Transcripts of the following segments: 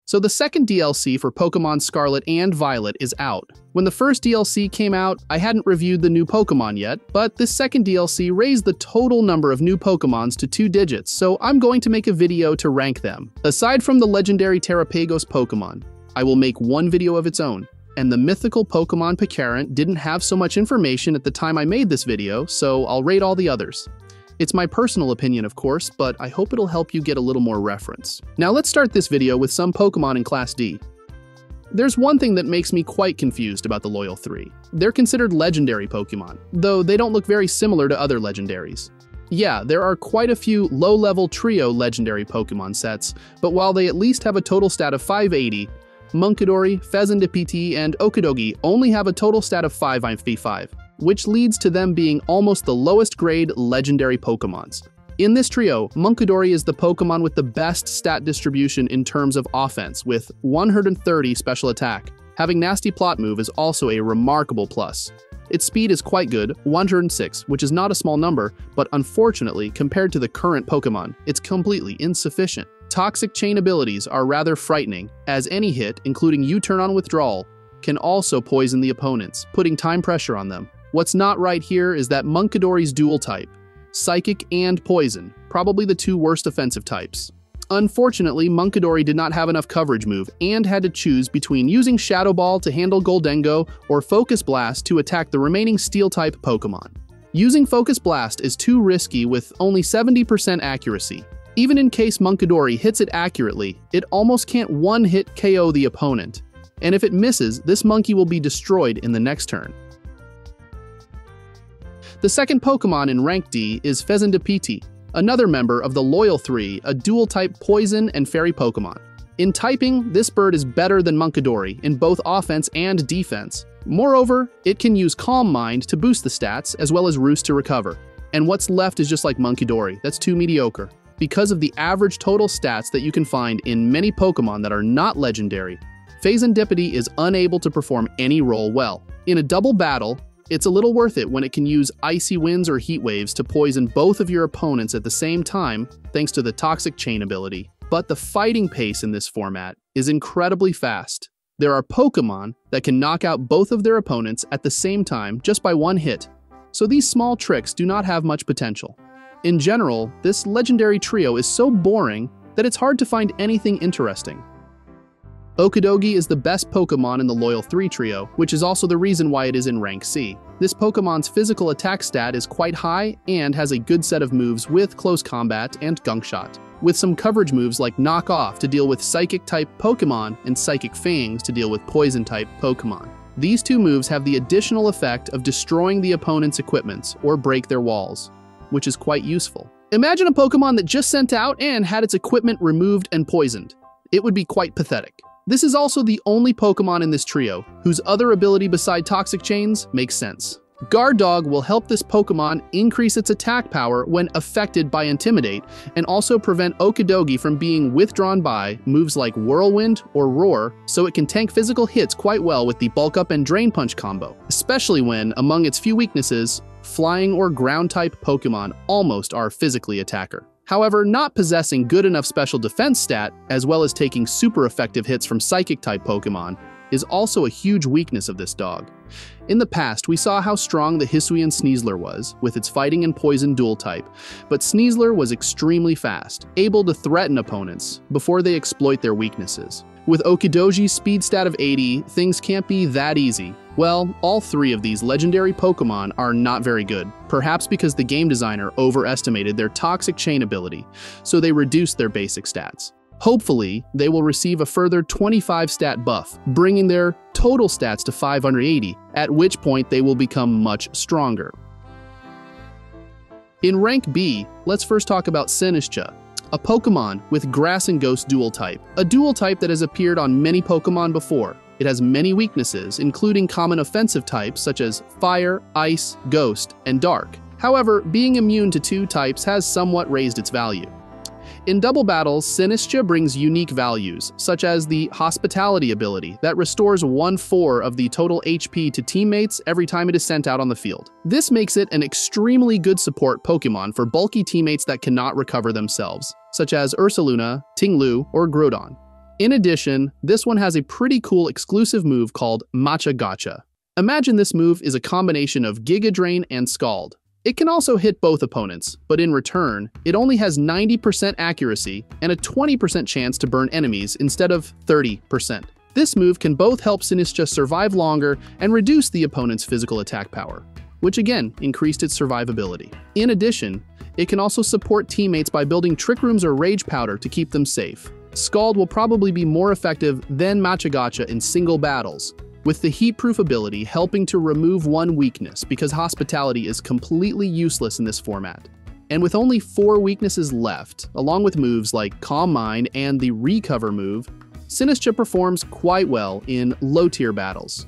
So the second DLC for Pokemon Scarlet and Violet is out. When the first DLC came out, I hadn't reviewed the new Pokemon yet, but this second DLC raised the total number of new Pokemons to 2 digits, so I'm going to make a video to rank them. Aside from the legendary Terapagos Pokémon, I will make one video of its own. And the mythical Pokemon Pecharunt didn't have so much information at the time I made this video, so I'll rate all the others. It's my personal opinion, of course, but I hope it'll help you get a little more reference. Now let's start this video with some Pokemon in Class D. There's one thing that makes me quite confused about the Loyal 3. They're considered legendary Pokemon, though they don't look very similar to other legendaries. Yeah, there are quite a few low-level trio legendary Pokemon sets, but while they at least have a total stat of 580, Munkidori, Fezandipiti, and Okidogi only have a total stat of 5v5. Which leads to them being almost the lowest grade legendary Pokemons. In this trio, Munkidori is the Pokemon with the best stat distribution in terms of offense, with 130 special attack. Having Nasty Plot Move is also a remarkable plus. Its speed is quite good, 106, which is not a small number, but unfortunately, compared to the current Pokemon, it's completely insufficient. Toxic Chain abilities are rather frightening, as any hit, including U-turn on withdrawal, can also poison the opponents, putting time pressure on them. What's not right here is that Munkidori's dual type, Psychic and Poison, probably the 2 worst offensive types. Unfortunately, Munkidori did not have enough coverage move and had to choose between using Shadow Ball to handle Gholdengo or Focus Blast to attack the remaining Steel-type Pokemon. Using Focus Blast is too risky with only 70% accuracy. Even in case Munkidori hits it accurately, it almost can't one-hit KO the opponent. And if it misses, this monkey will be destroyed in the next turn. The second Pokemon in Rank D is Fezandipiti, another member of the Loyal 3, a dual-type Poison and Fairy Pokemon. In typing, this bird is better than Munkidori in both offense and defense. Moreover, it can use Calm Mind to boost the stats, as well as Roost to recover. And what's left is just like Munkidori, that's too mediocre. Because of the average total stats that you can find in many Pokemon that are not legendary, Fezandipiti is unable to perform any role well. In a double battle, it's a little worth it when it can use Icy Winds or Heat Waves to poison both of your opponents at the same time, thanks to the Toxic Chain ability. But the fighting pace in this format is incredibly fast. There are Pokemon that can knock out both of their opponents at the same time just by one hit, so these small tricks do not have much potential. In general, this legendary trio is so boring that it's hard to find anything interesting. Okidogi is the best Pokemon in the Loyal 3 trio, which is also the reason why it is in Rank C. This Pokemon's physical attack stat is quite high and has a good set of moves with Close Combat and Gunk Shot, with some coverage moves like Knock Off to deal with Psychic-type Pokemon and Psychic Fangs to deal with Poison-type Pokemon. These 2 moves have the additional effect of destroying the opponent's equipments or break their walls, which is quite useful. Imagine a Pokemon that just sent out and had its equipment removed and poisoned. It would be quite pathetic. This is also the only Pokemon in this trio whose other ability beside Toxic Chains makes sense. Guard Dog will help this Pokemon increase its attack power when affected by Intimidate, and also prevent Okidogi from being withdrawn by moves like Whirlwind or Roar, so it can tank physical hits quite well with the Bulk Up and Drain Punch combo, especially when, among its few weaknesses, Flying or Ground-type Pokemon almost are physically attacker. However, not possessing good enough special defense stat, as well as taking super effective hits from Psychic-type Pokemon, is also a huge weakness of this dog. In the past, we saw how strong the Hisuian Sneasler was, with its fighting and poison dual type, but Sneasler was extremely fast, able to threaten opponents before they exploit their weaknesses. With Okidogi's speed stat of 80, things can't be that easy. Well, all 3 of these legendary Pokemon are not very good, perhaps because the game designer overestimated their Toxic Chain ability, so they reduced their basic stats. Hopefully, they will receive a further 25 stat buff, bringing their total stats to 580, at which point they will become much stronger. In Rank B, let's first talk about Sinistcha, a Pokemon with Grass and Ghost dual type, a dual type that has appeared on many Pokemon before. It has many weaknesses, including common offensive types such as Fire, Ice, Ghost, and Dark. However, being immune to 2 types has somewhat raised its value. In double battles, Sinistcha brings unique values, such as the Hospitality ability that restores 1/4 of the total HP to teammates every time it is sent out on the field. This makes it an extremely good support Pokemon for bulky teammates that cannot recover themselves, such as Ursaluna, Tinglu, or Groudon. In addition, this one has a pretty cool exclusive move called Matcha Gotcha. Imagine this move is a combination of Giga Drain and Scald. It can also hit both opponents, but in return, it only has 90% accuracy and a 20% chance to burn enemies instead of 30%. This move can both help Sinistcha survive longer and reduce the opponent's physical attack power, which again increased its survivability. In addition, it can also support teammates by building Trick Rooms or Rage Powder to keep them safe. Scald will probably be more effective than Matcha Gotcha in single battles, with the heat-proof ability helping to remove one weakness because Hospitality is completely useless in this format. And with only 4 weaknesses left, along with moves like Calm Mind and the Recover move, Sinistcha performs quite well in low-tier battles.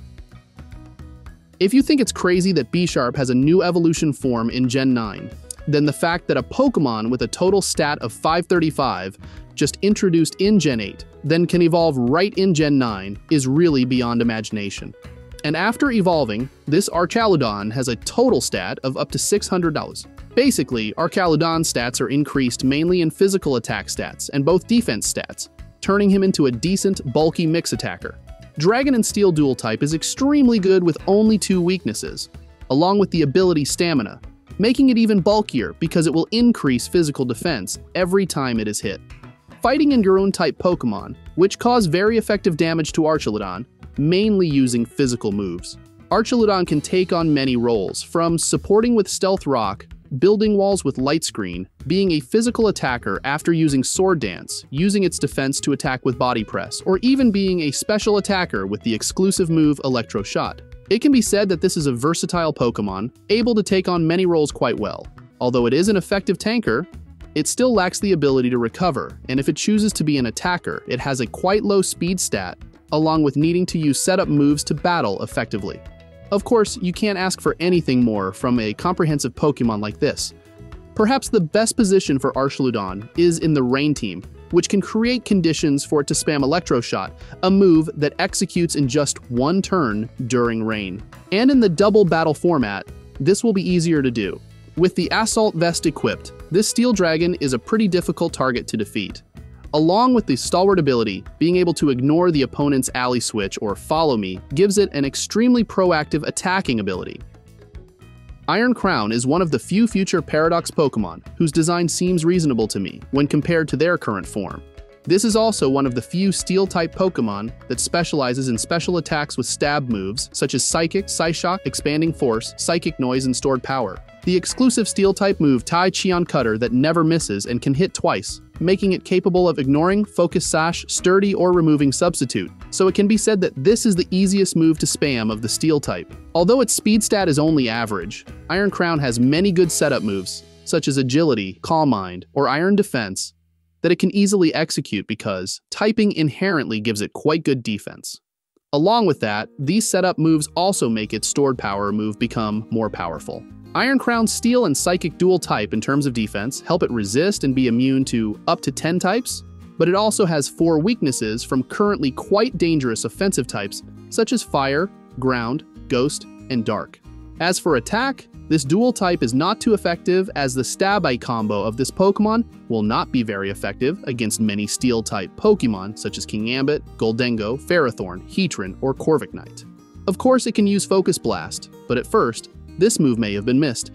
If you think it's crazy that B-Sharp has a new evolution form in Gen 9, then the fact that a Pokemon with a total stat of 535 just introduced in Gen 8, then can evolve right in Gen 9 is really beyond imagination. And after evolving, this Archaludon has a total stat of up to $600. Basically, Archaludon's stats are increased mainly in physical attack stats and both defense stats, turning him into a decent, bulky mix attacker. Dragon and Steel dual type is extremely good with only 2 weaknesses, along with the ability Stamina, making it even bulkier because it will increase physical defense every time it is hit. Fighting and Ground-type Pokemon, which cause very effective damage to Archaludon, mainly using physical moves. Archaludon can take on many roles, from supporting with Stealth Rock, building walls with Light Screen, being a physical attacker after using Sword Dance, using its defense to attack with Body Press, or even being a special attacker with the exclusive move Electro Shot. It can be said that this is a versatile Pokemon, able to take on many roles quite well. Although it is an effective tanker, it still lacks the ability to recover, and if it chooses to be an attacker, it has a quite low speed stat, along with needing to use setup moves to battle effectively. Of course, you can't ask for anything more from a comprehensive Pokemon like this. Perhaps the best position for Archaludon is in the Rain team, which can create conditions for it to spam Electro Shot, a move that executes in just 1 turn during rain. And in the double battle format, this will be easier to do. With the Assault Vest equipped, this Steel Dragon is a pretty difficult target to defeat. Along with the Stalwart ability, being able to ignore the opponent's Ally Switch or Follow Me gives it an extremely proactive attacking ability. Iron Crown is one of the few future Paradox Pokemon whose design seems reasonable to me when compared to their current form. This is also one of the few Steel-type Pokemon that specializes in special attacks with stab moves such as Psychic, Psyshock, Expanding Force, Psychic Noise, and Stored Power. The exclusive Steel-type move Tai Chion Cutter that never misses and can hit twice, making it capable of ignoring, Focus Sash, Sturdy, or removing Substitute, so it can be said that this is the easiest move to spam of the Steel type. Although its speed stat is only average, Iron Crown has many good setup moves, such as Agility, Calm Mind, or Iron Defense, that it can easily execute because typing inherently gives it quite good defense. Along with that, these setup moves also make its Stored Power move become more powerful. Iron Crown's Steel and Psychic dual type in terms of defense help it resist and be immune to up to 10 types, but it also has 4 weaknesses from currently quite dangerous offensive types such as Fire, Ground, Ghost, and Dark. As for attack, this dual type is not too effective as the Stab-Eye combo of this Pokemon will not be very effective against many Steel-type Pokemon such as Kingambit, Goldengo, Ferrothorn, Heatran, or Corviknight. Of course, it can use Focus Blast, but at first, this move may have been missed,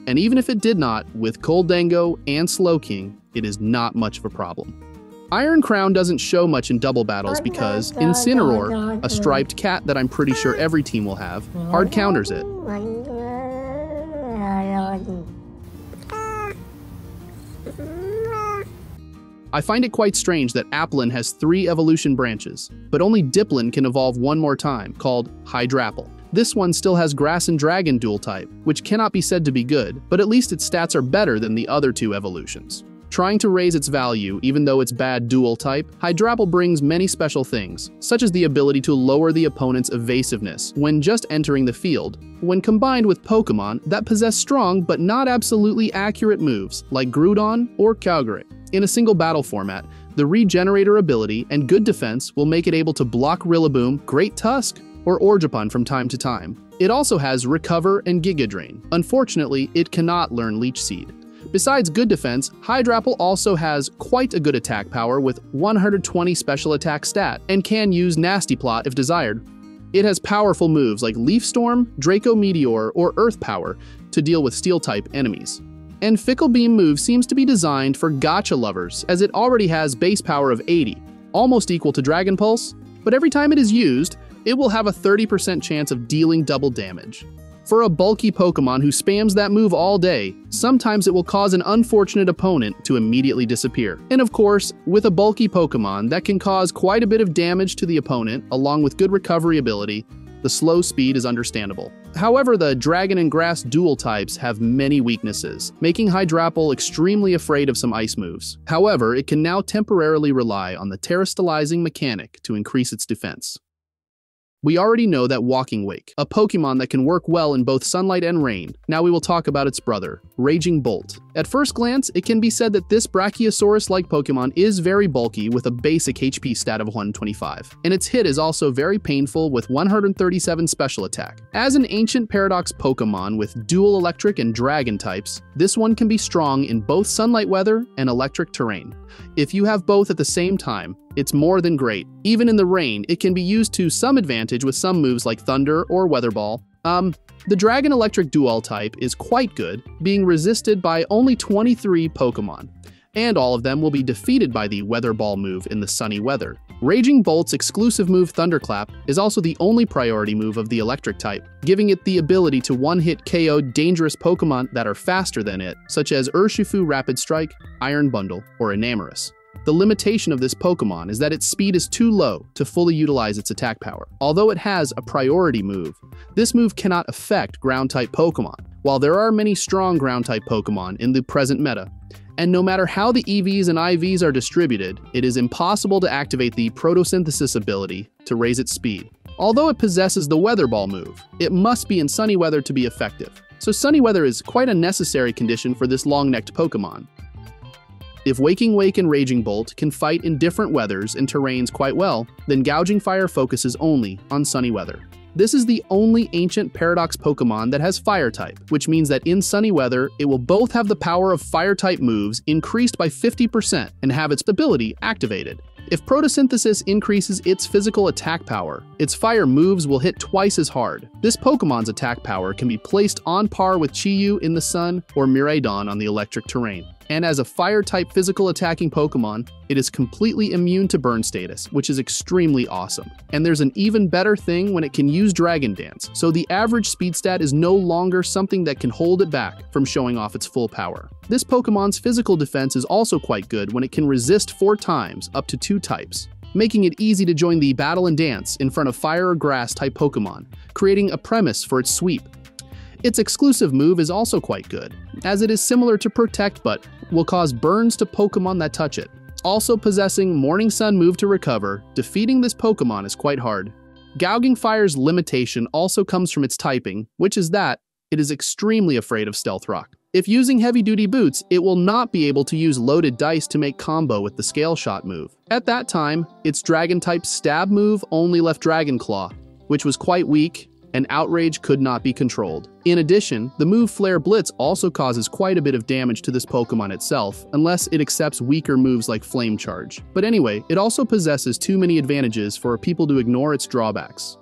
and even if it did not, with Goldengo and Slowking, it is not much of a problem. Iron Crown doesn't show much in double battles because Incineroar, a striped cat that I'm pretty sure every team will have, hard counters it. I find it quite strange that Applin has 3 evolution branches, but only Diplin can evolve one more time, called Hydrapple. This one still has Grass and Dragon dual type, which cannot be said to be good, but at least its stats are better than the other 2 evolutions. Trying to raise its value even though it's bad dual type, Hydrapple brings many special things, such as the ability to lower the opponent's evasiveness when just entering the field, when combined with Pokemon that possess strong but not absolutely accurate moves like Groudon or Kyogre. In a single battle format, the Regenerator ability and good defense will make it able to block Rillaboom, Great Tusk, or Ogerpon from time to time. It also has Recover and Giga Drain. Unfortunately, it cannot learn Leech Seed. Besides good defense, Hydrapple also has quite a good attack power with 120 special attack stat and can use Nasty Plot if desired. It has powerful moves like Leaf Storm, Draco Meteor, or Earth Power to deal with Steel-type enemies. And Fickle Beam move seems to be designed for gacha lovers, as it already has base power of 80, almost equal to Dragon Pulse, but every time it is used, it will have a 30% chance of dealing double damage. For a bulky Pokemon who spams that move all day, sometimes it will cause an unfortunate opponent to immediately disappear. And of course, with a bulky Pokemon that can cause quite a bit of damage to the opponent, along with good recovery ability, the slow speed is understandable. However, the Dragon and Grass dual types have many weaknesses, making Hydrapple extremely afraid of some ice moves. However, it can now temporarily rely on the Terastallizing mechanic to increase its defense. We already know that Walking Wake, a Pokemon that can work well in both sunlight and rain. Now we will talk about its brother, Raging Bolt. At first glance, it can be said that this Brachiosaurus-like Pokemon is very bulky with a basic HP stat of 125, and its hit is also very painful with 137 special attack. As an ancient Paradox Pokemon with dual electric and dragon types, this one can be strong in both sunlight weather and electric terrain. If you have both at the same time, it's more than great. Even in the rain, it can be used to some advantage with some moves like Thunder or Weather Ball. The Dragon Electric Dual type is quite good, being resisted by only 23 Pokemon, and all of them will be defeated by the Weather Ball move in the sunny weather. Raging Bolt's exclusive move Thunderclap is also the only priority move of the electric type, giving it the ability to one-hit KO dangerous Pokemon that are faster than it, such as Urshifu Rapid Strike, Iron Bundle, or Enamorus. The limitation of this Pokemon is that its speed is too low to fully utilize its attack power. Although it has a priority move, this move cannot affect Ground-type Pokemon. While there are many strong Ground-type Pokemon in the present meta, and no matter how the EVs and IVs are distributed, it is impossible to activate the Photosynthesis ability to raise its speed. Although it possesses the Weather Ball move, it must be in sunny weather to be effective. So sunny weather is quite a necessary condition for this long-necked Pokemon. If Waking Wake and Raging Bolt can fight in different weathers and terrains quite well, then Gouging Fire focuses only on sunny weather. This is the only ancient Paradox Pokemon that has Fire type, which means that in sunny weather, it will both have the power of Fire type moves increased by 50% and have its ability activated. If Photosynthesis increases its physical attack power, its fire moves will hit twice as hard. This Pokemon's attack power can be placed on par with Chi-Yu in the sun or Miraidon on the electric terrain. And as a fire-type physical attacking Pokemon, it is completely immune to burn status, which is extremely awesome. And there's an even better thing when it can use Dragon Dance, so the average speed stat is no longer something that can hold it back from showing off its full power. This Pokemon's physical defense is also quite good when it can resist 4 times up to 2 types, making it easy to join the battle and dance in front of fire or grass type Pokemon, creating a premise for its sweep. Its exclusive move is also quite good, as it is similar to Protect but will cause burns to Pokemon that touch it. Also possessing Morning Sun move to recover, defeating this Pokemon is quite hard. Gouging Fire's limitation also comes from its typing, which is that it is extremely afraid of Stealth Rock. If using heavy-duty boots, it will not be able to use loaded dice to make combo with the Scale Shot move. At that time, its Dragon-type Stab move only left Dragon Claw, which was quite weak, and Outrage could not be controlled. In addition, the move Flare Blitz also causes quite a bit of damage to this Pokemon itself, unless it accepts weaker moves like Flame Charge. But anyway, it also possesses too many advantages for people to ignore its drawbacks.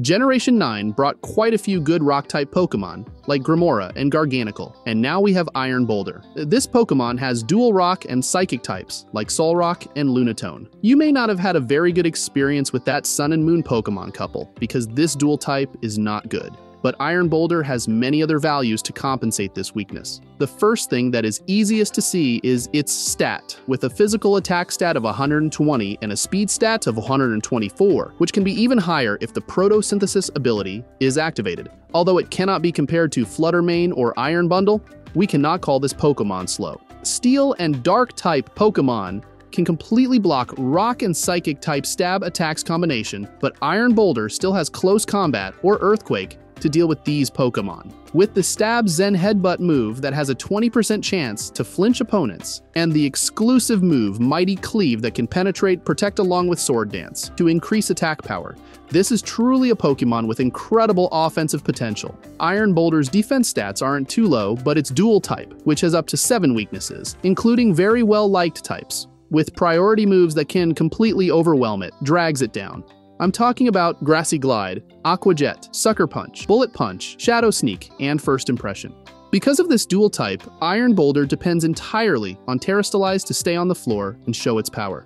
Generation 9 brought quite a few good Rock-type Pokemon, like Grimora and Garganacl, and now we have Iron Boulder. This Pokemon has dual Rock and Psychic types, like Solrock and Lunatone. You may not have had a very good experience with that Sun and Moon Pokemon couple, because this dual type is not good. But Iron Boulder has many other values to compensate this weakness. The first thing that is easiest to see is its stat, with a physical attack stat of 120 and a speed stat of 124, which can be even higher if the Photosynthesis ability is activated. Although it cannot be compared to Fluttermane or Iron Bundle, we cannot call this Pokemon slow. Steel and Dark type Pokemon can completely block Rock and Psychic type stab attacks combination, but Iron Boulder still has Close Combat or Earthquake to deal with these Pokemon. With the Stab Zen Headbutt move that has a 20% chance to flinch opponents, and the exclusive move Mighty Cleave that can penetrate, protect along with Sword Dance to increase attack power, this is truly a Pokemon with incredible offensive potential. Iron Boulder's defense stats aren't too low, but it's dual type, which has up to 7 weaknesses, including very well-liked types, with priority moves that can completely overwhelm it, drags it down. I'm talking about Grassy Glide, Aqua Jet, Sucker Punch, Bullet Punch, Shadow Sneak, and First Impression. Because of this dual type, Iron Boulder depends entirely on Terastallize to stay on the floor and show its power.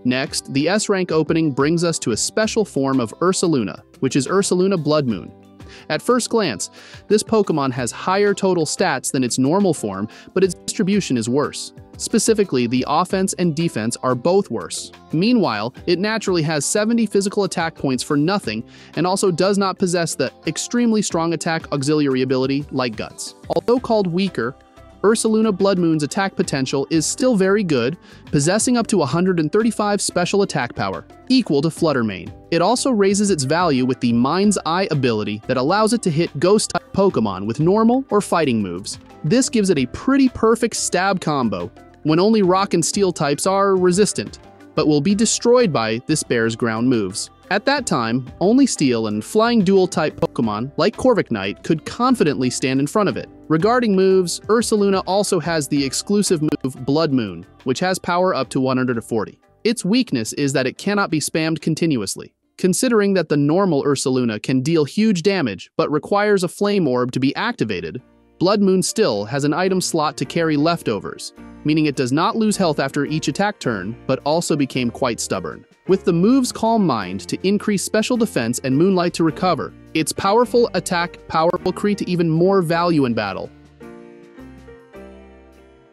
Next, the S-Rank opening brings us to a special form of Ursaluna, which is Ursaluna BloodMoon. At first glance, this Pokemon has higher total stats than its normal form, but its distribution is worse. Specifically, the offense and defense are both worse. Meanwhile, it naturally has 70 physical attack points for nothing, and also does not possess the extremely strong attack auxiliary ability like Guts. Although called weaker, Ursaluna BloodMoon's attack potential is still very good, possessing up to 135 special attack power, equal to Fluttermane. It also raises its value with the Mind's Eye ability that allows it to hit Ghost-type Pokemon with normal or fighting moves. This gives it a pretty perfect stab combo, when only Rock and Steel types are resistant, but will be destroyed by this bear's ground moves. At that time, only Steel and Flying Dual-type Pokemon, like Corviknight, could confidently stand in front of it. Regarding moves, Ursaluna also has the exclusive move BloodMoon, which has power up to 140. Its weakness is that it cannot be spammed continuously. Considering that the normal Ursaluna can deal huge damage but requires a Flame Orb to be activated, BloodMoon still has an item slot to carry leftovers, meaning it does not lose health after each attack turn, but also became quite stubborn. With the moves Calm Mind to increase special defense and Moonlight to recover, its powerful attack power will create even more value in battle.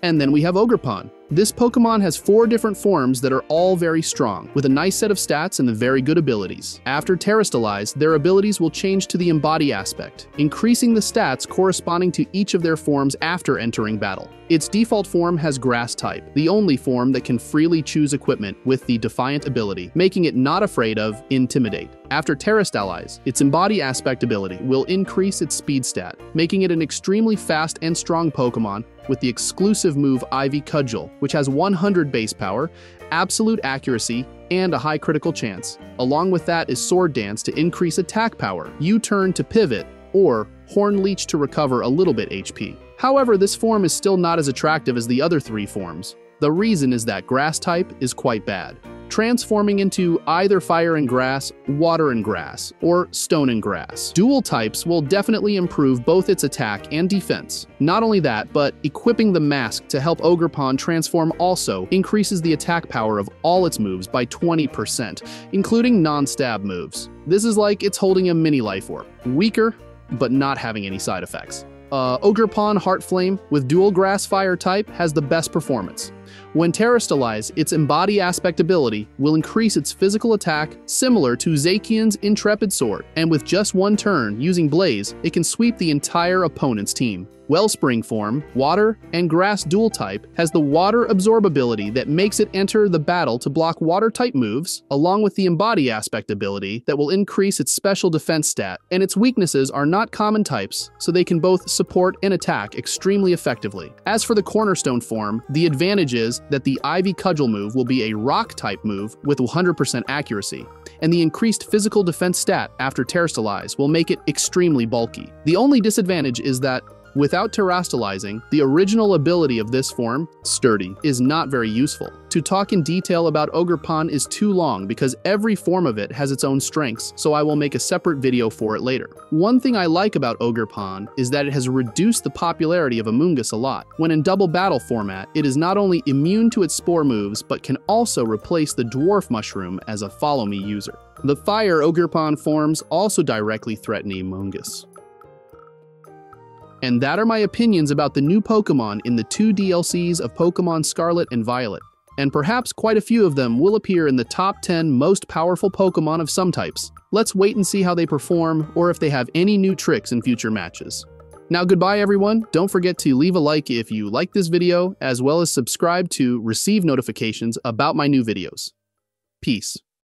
And then we have Ogerpon. This Pokemon has 4 different forms that are all very strong, with a nice set of stats and very good abilities. After Terastallize, their abilities will change to the Embody aspect, increasing the stats corresponding to each of their forms after entering battle. Its default form has Grass type, the only form that can freely choose equipment with the Defiant ability, making it not afraid of Intimidate. After Terastallize, its Embody aspect ability will increase its speed stat, making it an extremely fast and strong Pokemon with the exclusive move Ivy Cudgel, which has 100 base power, absolute accuracy, and a high critical chance. Along with that is Sword Dance to increase attack power, U-Turn to pivot, or Horn Leech to recover a little bit HP. However, this form is still not as attractive as the other 3 forms. The reason is that Grass type is quite bad, transforming into either Fire and Grass, Water and Grass, or Stone and Grass. Dual types will definitely improve both its attack and defense. Not only that, but equipping the Mask to help Ogerpon transform also increases the attack power of all its moves by 20%, including non-stab moves. This is like it's holding a mini Life Orb. Weaker, but not having any side effects. Ogerpon Heart Flame with dual Grass Fire type has the best performance. When Terastallize, its Embody aspect ability will increase its physical attack similar to Zacian's Intrepid Sword, and with just 1 turn using Blaze, it can sweep the entire opponent's team. Wellspring form, Water and Grass dual type, has the Water Absorb ability that makes it enter the battle to block Water type moves, along with the Embody aspect ability that will increase its special defense stat, and its weaknesses are not common types, so they can both support and attack extremely effectively. As for the Cornerstone form, the advantage is that the Ivy Cudgel move will be a Rock type move with 100% accuracy, and the increased physical defense stat after Terastallize will make it extremely bulky. The only disadvantage is that without Terastallizing, the original ability of this form, Sturdy, is not very useful. To talk in detail about Ogerpon is too long because every form of it has its own strengths, so I will make a separate video for it later. One thing I like about Ogerpon is that it has reduced the popularity of Amoonguss a lot. When in double battle format, it is not only immune to its spore moves, but can also replace the Dwarf Mushroom as a Follow Me user. The Fire Ogerpon forms also directly threaten Amoonguss. And that are my opinions about the new Pokemon in the 2 DLCs of Pokemon Scarlet and Violet. And perhaps quite a few of them will appear in the top 10 most powerful Pokemon of some types. Let's wait and see how they perform, or if they have any new tricks in future matches. Now goodbye everyone, don't forget to leave a like if you like this video, as well as subscribe to receive notifications about my new videos. Peace.